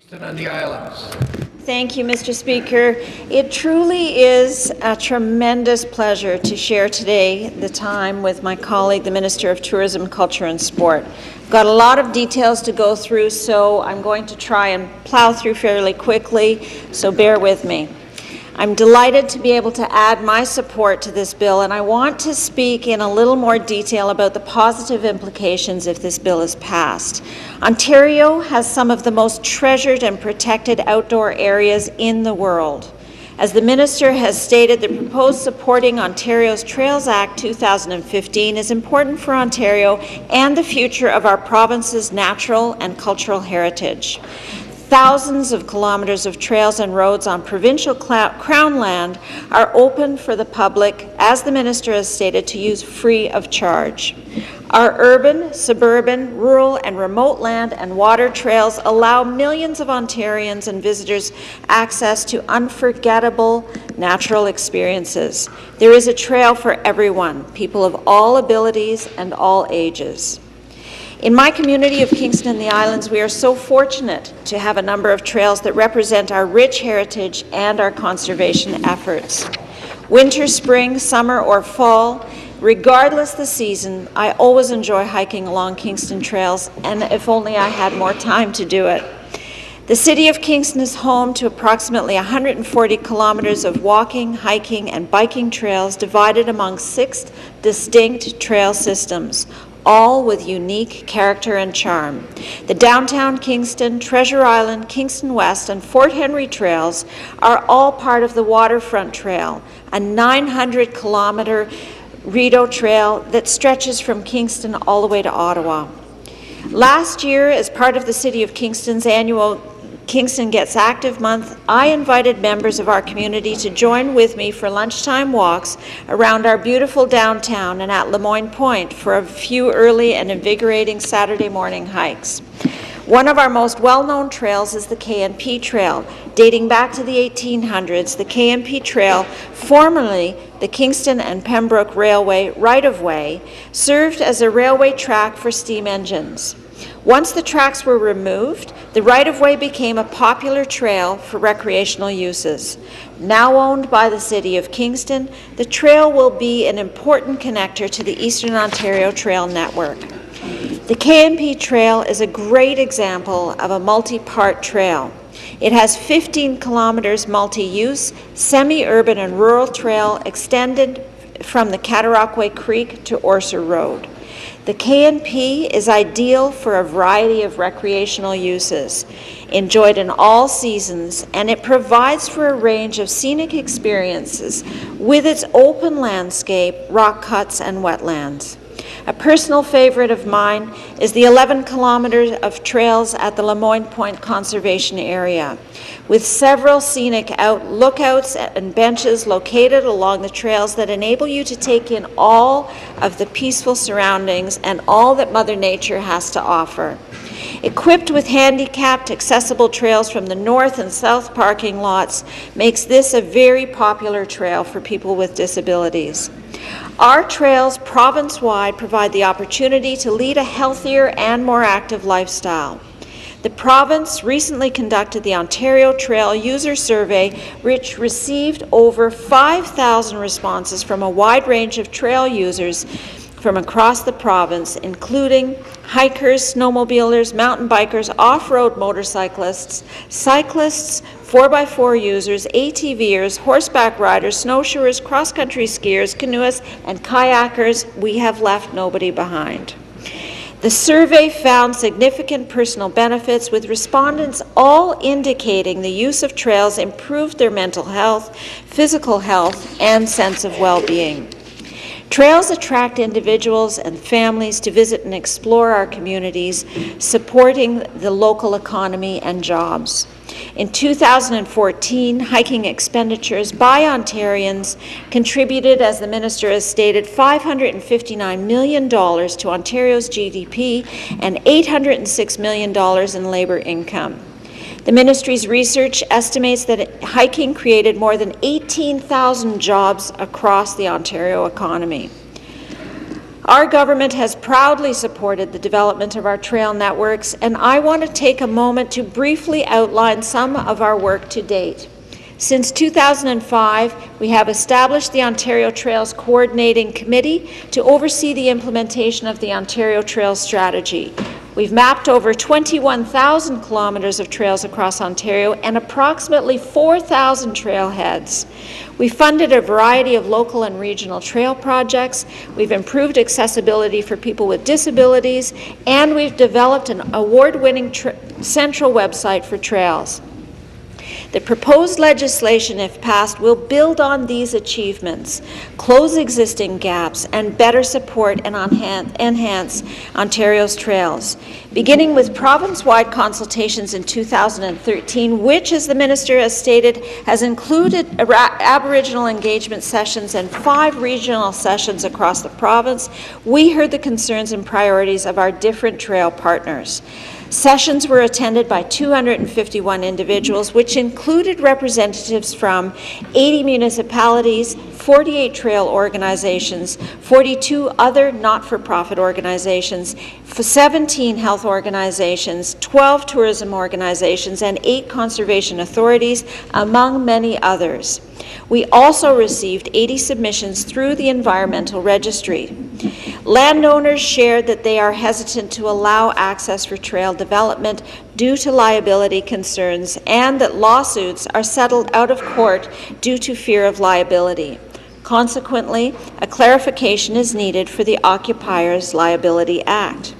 Kingston and the Islands. Thank you, Mr. Speaker. It truly is a tremendous pleasure to share today the time with my colleague, the Minister of Tourism, Culture and Sport. I've got a lot of details to go through, so I'm going to try and plow through fairly quickly, so bear with me. I'm delighted to be able to add my support to this bill, and I want to speak in a little more detail about the positive implications if this bill is passed. Ontario has some of the most treasured and protected outdoor areas in the world. As the Minister has stated, the proposed Supporting Ontario's Trails Act 2015 is important for Ontario and the future of our province's natural and cultural heritage. Thousands of kilometres of trails and roads on provincial Crown land are open for the public, as the Minister has stated, to use free of charge. Our urban, suburban, rural and remote land and water trails allow millions of Ontarians and visitors access to unforgettable natural experiences. There is a trail for everyone, people of all abilities and all ages. In my community of Kingston and the Islands, we are so fortunate to have a number of trails that represent our rich heritage and our conservation efforts. Winter, spring, summer, or fall, regardless the season, I always enjoy hiking along Kingston trails, and if only I had more time to do it. The City of Kingston is home to approximately 140 kilometres of walking, hiking, and biking trails divided among 6 distinct trail systems, all with unique character and charm. The Downtown Kingston, Treasure Island, Kingston West, and Fort Henry trails are all part of the Waterfront Trail, a 900-kilometre Rideau Trail that stretches from Kingston all the way to Ottawa. Last year, as part of the City of Kingston's annual Kingston Gets Active Month, I invited members of our community to join with me for lunchtime walks around our beautiful downtown and at Lemoyne Point for a few early and invigorating Saturday morning hikes. One of our most well-known trails is the K&P Trail. Dating back to the 1800s, the K&P Trail, formerly the Kingston and Pembroke Railway right-of-way, served as a railway track for steam engines. Once the tracks were removed, the right-of-way became a popular trail for recreational uses. Now owned by the City of Kingston, the trail will be an important connector to the Eastern Ontario Trail Network. The K&P Trail is a great example of a multi-part trail. It has 15 kilometres multi-use, semi-urban and rural trail extended from the Cataraqui Creek to Orser Road. The K&P is ideal for a variety of recreational uses, enjoyed in all seasons, and it provides for a range of scenic experiences with its open landscape, rock cuts, and wetlands. A personal favorite of mine is the 11 kilometres of trails at the Lemoyne Point Conservation Area, with several scenic lookouts and benches located along the trails that enable you to take in all of the peaceful surroundings and all that Mother Nature has to offer. Equipped with handicapped accessible trails from the north and south parking lots makes this a very popular trail for people with disabilities. Our trails province-wide provide the opportunity to lead a healthier and more active lifestyle. The province recently conducted the Ontario Trail User Survey, which received over 5,000 responses from a wide range of trail users from across the province, including hikers, snowmobilers, mountain bikers, off-road motorcyclists, cyclists, 4x4 users, ATVers, horseback riders, snowshoers, cross-country skiers, canoeists, and kayakers. We have left nobody behind. The survey found significant personal benefits, with respondents all indicating the use of trails improved their mental health, physical health, and sense of well-being. Trails attract individuals and families to visit and explore our communities, supporting the local economy and jobs. In 2014, hiking expenditures by Ontarians contributed, as the Minister has stated, $559 million to Ontario's GDP and $806 million in labour income. The Ministry's research estimates that hiking created more than 18,000 jobs across the Ontario economy. Our government has proudly supported the development of our trail networks, and I want to take a moment to briefly outline some of our work to date. Since 2005, we have established the Ontario Trails Coordinating Committee to oversee the implementation of the Ontario Trails Strategy. We've mapped over 21,000 kilometres of trails across Ontario and approximately 4,000 trailheads. We funded a variety of local and regional trail projects, we've improved accessibility for people with disabilities, and we've developed an award-winning central website for trails. The proposed legislation, if passed, will build on these achievements, close existing gaps, and better support and enhance Ontario's trails. Beginning with province-wide consultations in 2013, which, as the Minister has stated, has included Aboriginal engagement sessions and 5 regional sessions across the province, we heard the concerns and priorities of our different trail partners. Sessions were attended by 251 individuals, which included representatives from 80 municipalities, 48 trail organizations, 42 other not-for-profit organizations, 17 health organizations, 12 tourism organizations, and 8 conservation authorities, among many others. We also received 80 submissions through the Environmental Registry. Landowners shared that they are hesitant to allow access for trail development due to liability concerns, and that lawsuits are settled out of court due to fear of liability. Consequently, a clarification is needed for the Occupiers Liability Act.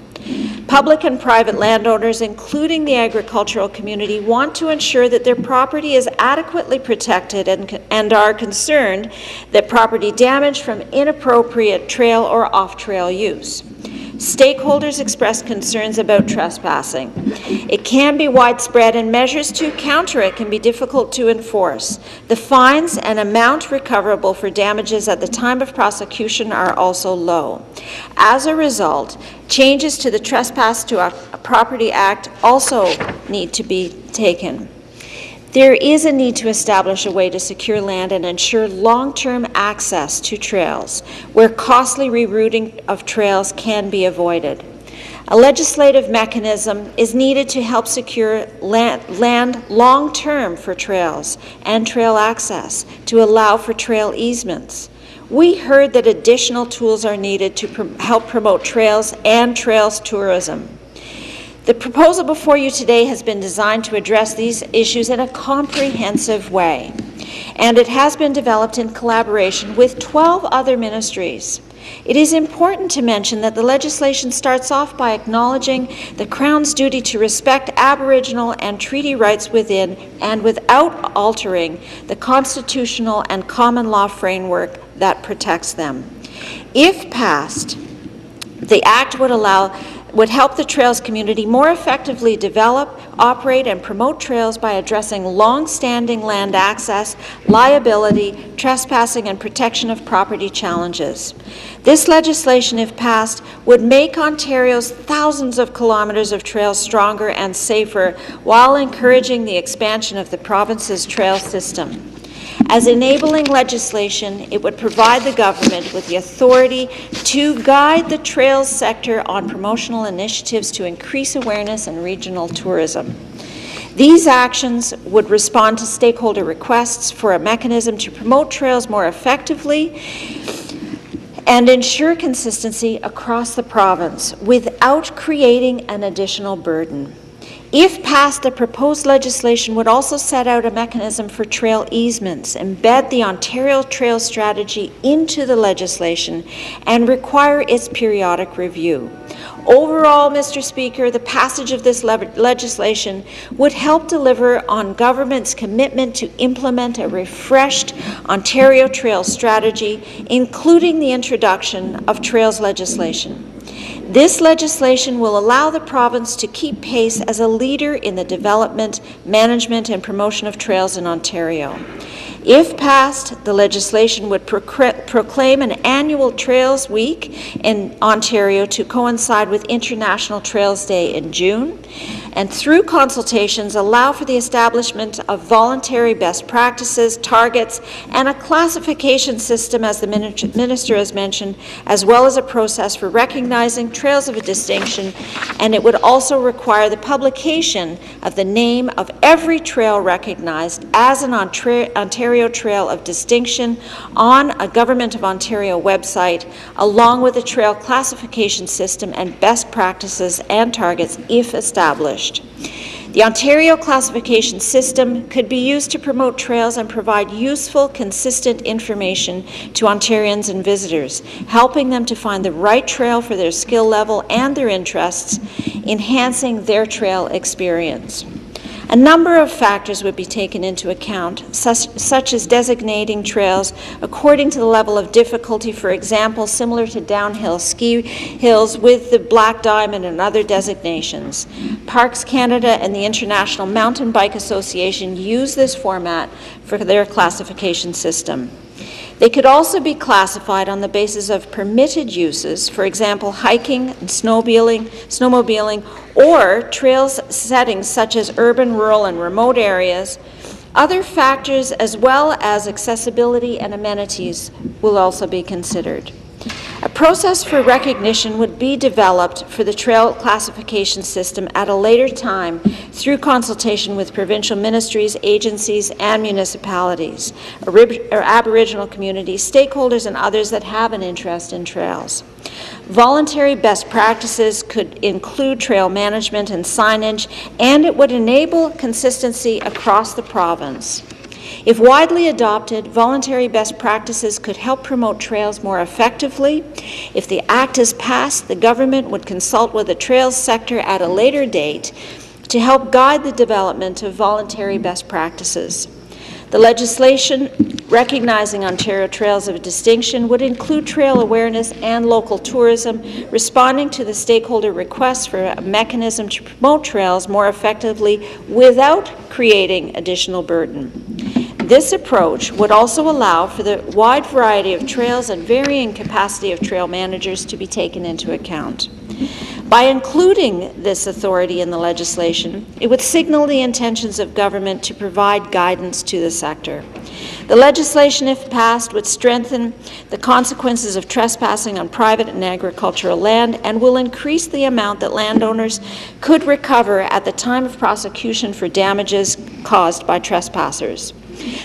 Public and private landowners, including the agricultural community, want to ensure that their property is adequately protected and are concerned that property damage from inappropriate trail or off-trail use. Stakeholders express concerns about trespassing. It can be widespread, and measures to counter it can be difficult to enforce. The fines and amount recoverable for damages at the time of prosecution are also low. As a result, changes to the Trespass to a Property Act also need to be taken. There is a need to establish a way to secure land and ensure long-term access to trails, where costly rerouting of trails can be avoided. A legislative mechanism is needed to help secure land long-term for trails and trail access, to allow for trail easements. We heard that additional tools are needed to help promote trails and trails tourism. The proposal before you today has been designed to address these issues in a comprehensive way, and it has been developed in collaboration with 12 other ministries. It is important to mention that the legislation starts off by acknowledging the Crown's duty to respect Aboriginal and treaty rights within and without altering the constitutional and common law framework that protects them. If passed, the Act would help the trails community more effectively develop, operate, and promote trails by addressing long-standing land access, liability, trespassing, and protection of property challenges. This legislation, if passed, would make Ontario's thousands of kilometres of trails stronger and safer, while encouraging the expansion of the province's trail system. As enabling legislation, it would provide the government with the authority to guide the trails sector on promotional initiatives to increase awareness and regional tourism. These actions would respond to stakeholder requests for a mechanism to promote trails more effectively and ensure consistency across the province without creating an additional burden. If passed, the proposed legislation would also set out a mechanism for trail easements, embed the Ontario Trail Strategy into the legislation, and require its periodic review. Overall, Mr. Speaker, the passage of this legislation would help deliver on government's commitment to implement a refreshed Ontario Trail Strategy, including the introduction of trails legislation. This legislation will allow the province to keep pace as a leader in the development, management, and promotion of trails in Ontario. If passed, the legislation would proclaim an annual Trails Week in Ontario to coincide with International Trails Day in June, and through consultations allow for the establishment of voluntary best practices, targets, and a classification system, as the Minister has mentioned, as well as a process for recognizing trails of distinction, and it would also require the publication of the name of every trail recognized as an Ontario Trail of Distinction on a Government of Ontario website, along with a trail classification system and best practices and targets if established. The Ontario classification system could be used to promote trails and provide useful, consistent information to Ontarians and visitors, helping them to find the right trail for their skill level and their interests, enhancing their trail experience. A number of factors would be taken into account, such as designating trails according to the level of difficulty, for example, similar to downhill ski hills with the Black Diamond and other designations. Parks Canada and the International Mountain Bike Association use this format for their classification system. They could also be classified on the basis of permitted uses, for example, hiking and snowmobiling, or trail settings such as urban, rural, and remote areas. Other factors, as well as accessibility and amenities, will also be considered. A process for recognition would be developed for the trail classification system at a later time through consultation with provincial ministries, agencies, and municipalities, or Aboriginal communities, stakeholders, and others that have an interest in trails. Voluntary best practices could include trail management and signage, and it would enable consistency across the province. If widely adopted, voluntary best practices could help promote trails more effectively. If the Act is passed, the government would consult with the trails sector at a later date to help guide the development of voluntary best practices. The legislation recognizing Ontario Trails of Distinction would include trail awareness and local tourism, responding to the stakeholder requests for a mechanism to promote trails more effectively without creating additional burden. This approach would also allow for the wide variety of trails and varying capacity of trail managers to be taken into account. By including this authority in the legislation, it would signal the intentions of government to provide guidance to the sector. The legislation, if passed, would strengthen the consequences of trespassing on private and agricultural land and will increase the amount that landowners could recover at the time of prosecution for damages caused by trespassers.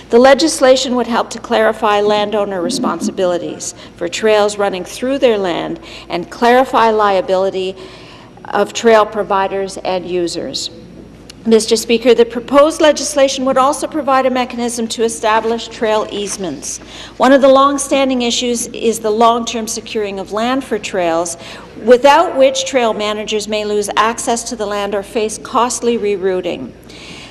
The legislation would help to clarify landowner responsibilities for trails running through their land and clarify liability of trail providers and users. Mr. Speaker, the proposed legislation would also provide a mechanism to establish trail easements. One of the long-standing issues is the long-term securing of land for trails, without which trail managers may lose access to the land or face costly rerouting.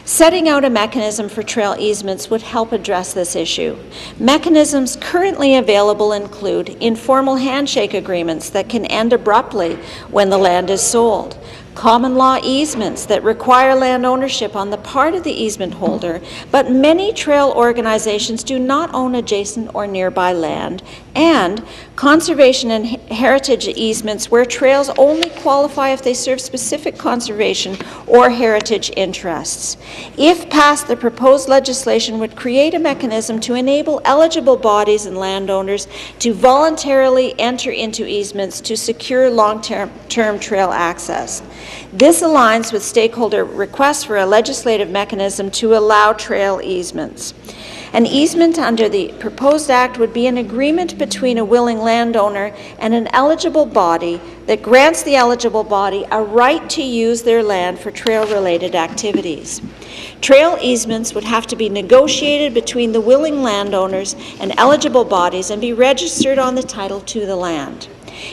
Setting out a mechanism for trail easements would help address this issue. Mechanisms currently available include informal handshake agreements that can end abruptly when the land is sold, common law easements that require land ownership on the part of the easement holder, but many trail organizations do not own adjacent or nearby land, and conservation and heritage easements where trails only qualify if they serve specific conservation or heritage interests. If passed, the proposed legislation would create a mechanism to enable eligible bodies and landowners to voluntarily enter into easements to secure long-term trail access. This aligns with stakeholder requests for a legislative mechanism to allow trail easements. An easement under the proposed Act would be an agreement between a willing landowner and an eligible body that grants the eligible body a right to use their land for trail-related activities. Trail easements would have to be negotiated between the willing landowners and eligible bodies and be registered on the title to the land.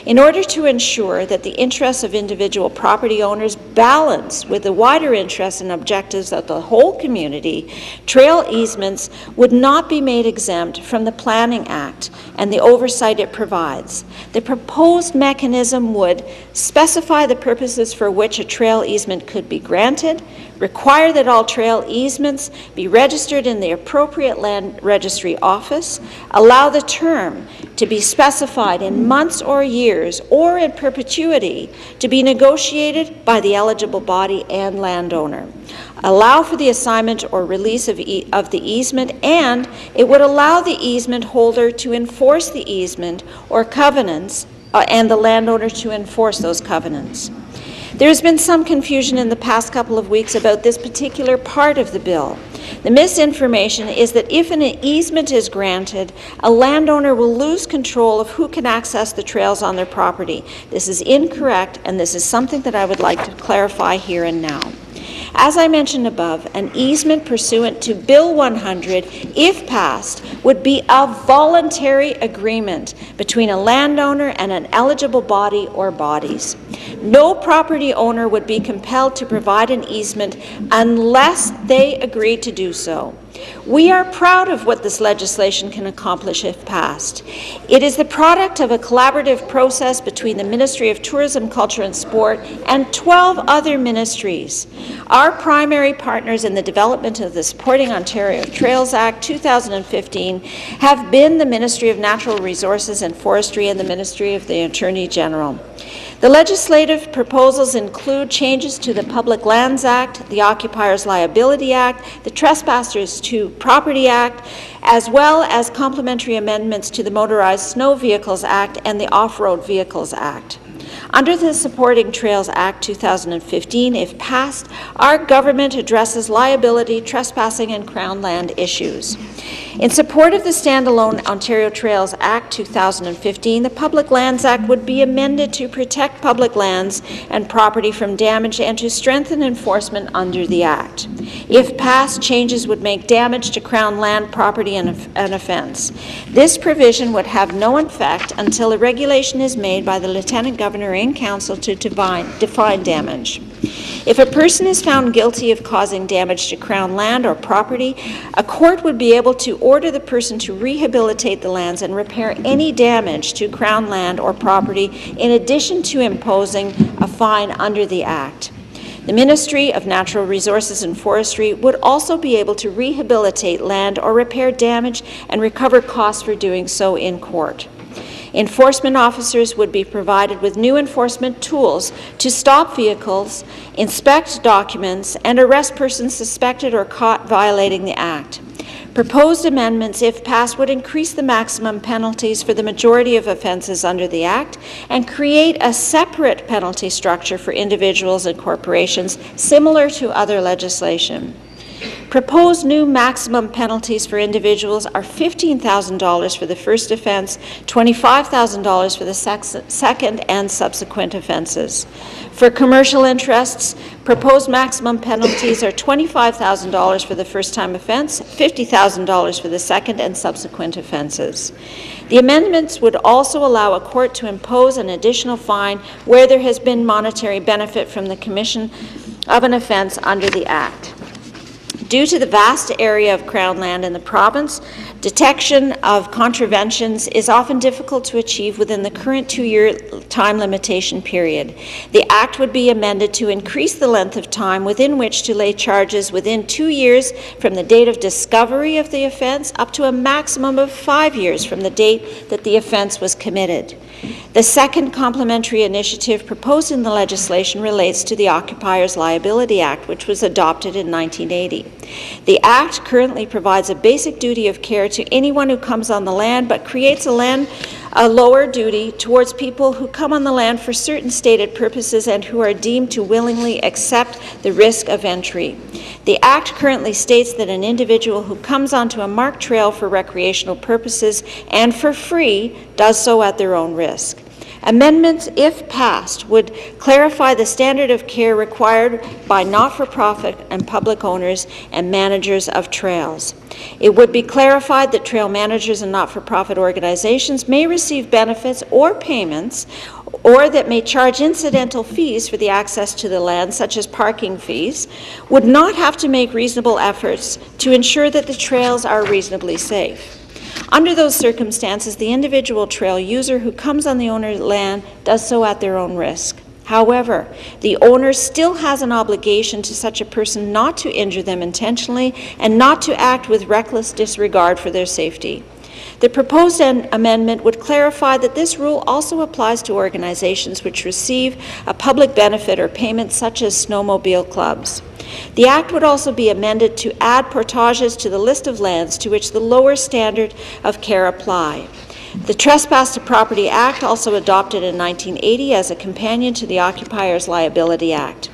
In order to ensure that the interests of individual property owners balance with the wider interests and objectives of the whole community, trail easements would not be made exempt from the Planning Act and the oversight it provides. The proposed mechanism would specify the purposes for which a trail easement could be granted, require that all trail easements be registered in the appropriate land registry office, allow the term to be specified in months or years or in perpetuity to be negotiated by the eligible body and landowner, allow for the assignment or release of the easement, and it would allow the easement holder to enforce the easement or covenants and the landowner to enforce those covenants. There's been some confusion in the past couple of weeks about this particular part of the bill. The misinformation is that if an easement is granted, a landowner will lose control of who can access the trails on their property. This is incorrect, and this is something that I would like to clarify here and now. As I mentioned above, an easement pursuant to Bill 100, if passed, would be a voluntary agreement between a landowner and an eligible body or bodies. No property owner would be compelled to provide an easement unless they agreed to do so. We are proud of what this legislation can accomplish if passed. It is the product of a collaborative process between the Ministry of Tourism, Culture and Sport and 12 other ministries. Our primary partners in the development of the Supporting Ontario Trails Act 2015 have been the Ministry of Natural Resources and Forestry and the Ministry of the Attorney General. The legislative proposals include changes to the Public Lands Act, the Occupiers Liability Act, the Trespassers to Property Act, as well as complementary amendments to the Motorized Snow Vehicles Act and the Off-Road Vehicles Act. Under the Supporting Trails Act 2015, if passed, our government addresses liability, trespassing, and Crown land issues. In support of the standalone Ontario Trails Act 2015, the Public Lands Act would be amended to protect public lands and property from damage and to strengthen enforcement under the Act. If passed, changes would make damage to Crown land property an offence. This provision would have no effect until a regulation is made by the Lieutenant Governor in Council to define damage. If a person is found guilty of causing damage to Crown land or property, a court would be able to order the person to rehabilitate the lands and repair any damage to Crown land or property in addition to imposing a fine under the Act. The Ministry of Natural Resources and Forestry would also be able to rehabilitate land or repair damage and recover costs for doing so in court. Enforcement officers would be provided with new enforcement tools to stop vehicles, inspect documents, and arrest persons suspected or caught violating the Act. Proposed amendments, if passed, would increase the maximum penalties for the majority of offences under the Act and create a separate penalty structure for individuals and corporations similar to other legislation. Proposed new maximum penalties for individuals are $15,000 for the first offence, $25,000 for the second and subsequent offences. For commercial interests, proposed maximum penalties are $25,000 for the first-time offence, $50,000 for the second and subsequent offences. The amendments would also allow a court to impose an additional fine where there has been monetary benefit from the commission of an offence under the Act. Due to the vast area of Crown land in the province, detection of contraventions is often difficult to achieve within the current 2-year time limitation period. The Act would be amended to increase the length of time within which to lay charges within 2 years from the date of discovery of the offence up to a maximum of 5 years from the date that the offence was committed. The second complementary initiative proposed in the legislation relates to the Occupiers Liability Act, which was adopted in 1980. The Act currently provides a basic duty of care to anyone who comes on the land, but creates a lower duty towards people who come on the land for certain stated purposes and who are deemed to willingly accept the risk of entry. The Act currently states that an individual who comes onto a marked trail for recreational purposes and for free does so at their own risk. Amendments, if passed, would clarify the standard of care required by not-for-profit and public owners and managers of trails. It would be clarified that trail managers and not-for-profit organizations may receive benefits or payments or that may charge incidental fees for the access to the land, such as parking fees, would not have to make reasonable efforts to ensure that the trails are reasonably safe. Under those circumstances, the individual trail user who comes on the owner's land does so at their own risk. However, the owner still has an obligation to such a person not to injure them intentionally and not to act with reckless disregard for their safety. The proposed amendment would clarify that this rule also applies to organizations which receive a public benefit or payment such as snowmobile clubs. The Act would also be amended to add portages to the list of lands to which the lower standard of care apply. The Trespass to Property Act, also adopted in 1980 as a companion to the Occupiers Liability Act.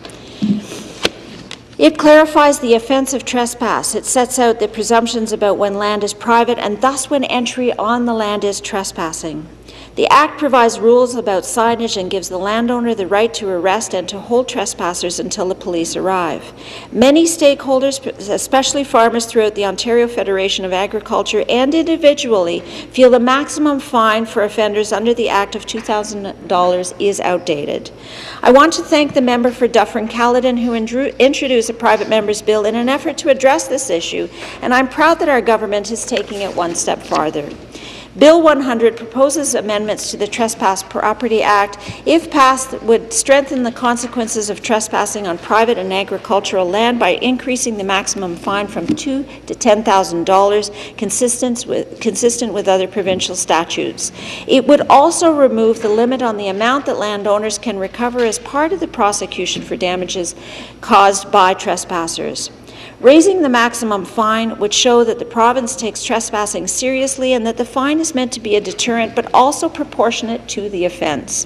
It clarifies the offense of trespass. It sets out the presumptions about when land is private and thus when entry on the land is trespassing. The Act provides rules about signage and gives the landowner the right to arrest and to hold trespassers until the police arrive. Many stakeholders, especially farmers throughout the Ontario Federation of Agriculture and individually, feel the maximum fine for offenders under the Act of $2,000 is outdated. I want to thank the member for Dufferin-Caledon who introduced a private member's bill in an effort to address this issue, and I'm proud that our government is taking it one step farther. Bill 100 proposes amendments to the Trespass Property Act. If passed, would strengthen the consequences of trespassing on private and agricultural land by increasing the maximum fine from $2,000 to $10,000, consistent with other provincial statutes. It would also remove the limit on the amount that landowners can recover as part of the prosecution for damages caused by trespassers. Raising the maximum fine would show that the province takes trespassing seriously and that the fine is meant to be a deterrent but also proportionate to the offence.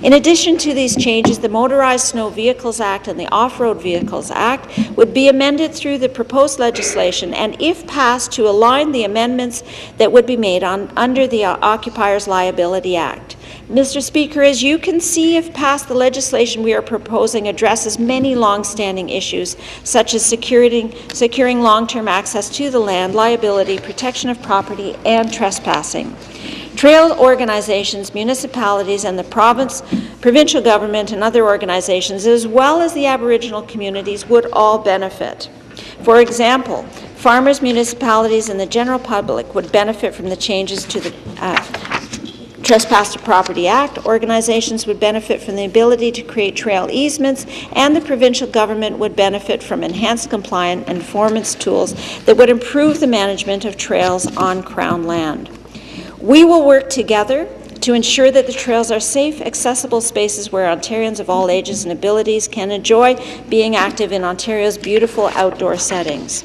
In addition to these changes, the Motorized Snow Vehicles Act and the Off-Road Vehicles Act would be amended through the proposed legislation and, if passed, to align the amendments that would be made under the Occupiers Liability Act. Mr. Speaker, as you can see, if passed, the legislation we are proposing addresses many long-standing issues, such as securing long-term access to the land, liability, protection of property, and trespassing. Trail organizations, municipalities, and the provincial government and other organizations, as well as the Aboriginal communities, would all benefit. For example, farmers, municipalities, and the general public would benefit from the changes to the Trespass to Property Act. Organizations would benefit from the ability to create trail easements, and the provincial government would benefit from enhanced compliance and performance tools that would improve the management of trails on Crown land. We will work together to ensure that the trails are safe, accessible spaces where Ontarians of all ages and abilities can enjoy being active in Ontario's beautiful outdoor settings.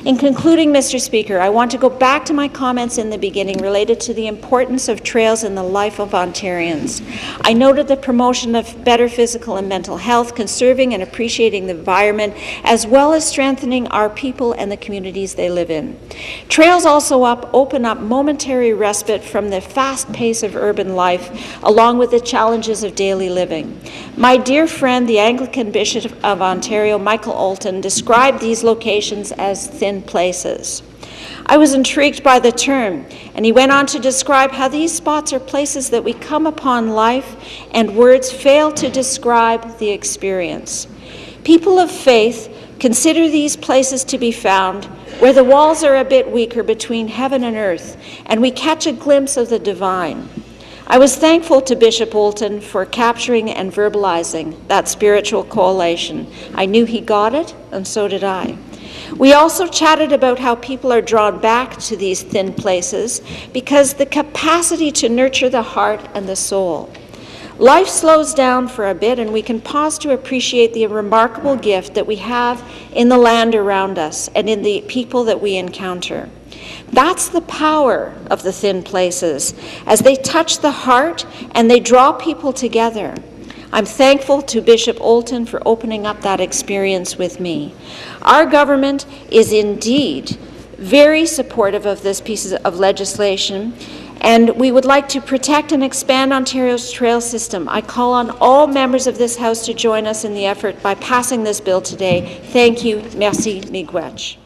In concluding, Mr. Speaker, I want to go back to my comments in the beginning related to the importance of trails in the life of Ontarians. I noted the promotion of better physical and mental health, conserving and appreciating the environment, as well as strengthening our people and the communities they live in. Trails also open up momentary respite from the fast pace of urban life, along with the challenges of daily living. My dear friend, the Anglican Bishop of Ontario, Michael Olton, described these locations as thin places. I was intrigued by the term, and he went on to describe how these spots are places that we come upon life and words fail to describe the experience. People of faith consider these places to be found where the walls are a bit weaker between heaven and earth, and we catch a glimpse of the divine. I was thankful to Bishop Olton for capturing and verbalizing that spiritual collation. I knew he got it, and so did I. We also chatted about how people are drawn back to these thin places because the capacity to nurture the heart and the soul. Life slows down for a bit, and we can pause to appreciate the remarkable gift that we have in the land around us and in the people that we encounter. That's the power of the thin places, as they touch the heart and they draw people together. I'm thankful to Bishop Olton for opening up that experience with me. Our government is indeed very supportive of this piece of legislation, and we would like to protect and expand Ontario's trail system. I call on all members of this House to join us in the effort by passing this bill today. Thank you. Merci. Miigwech.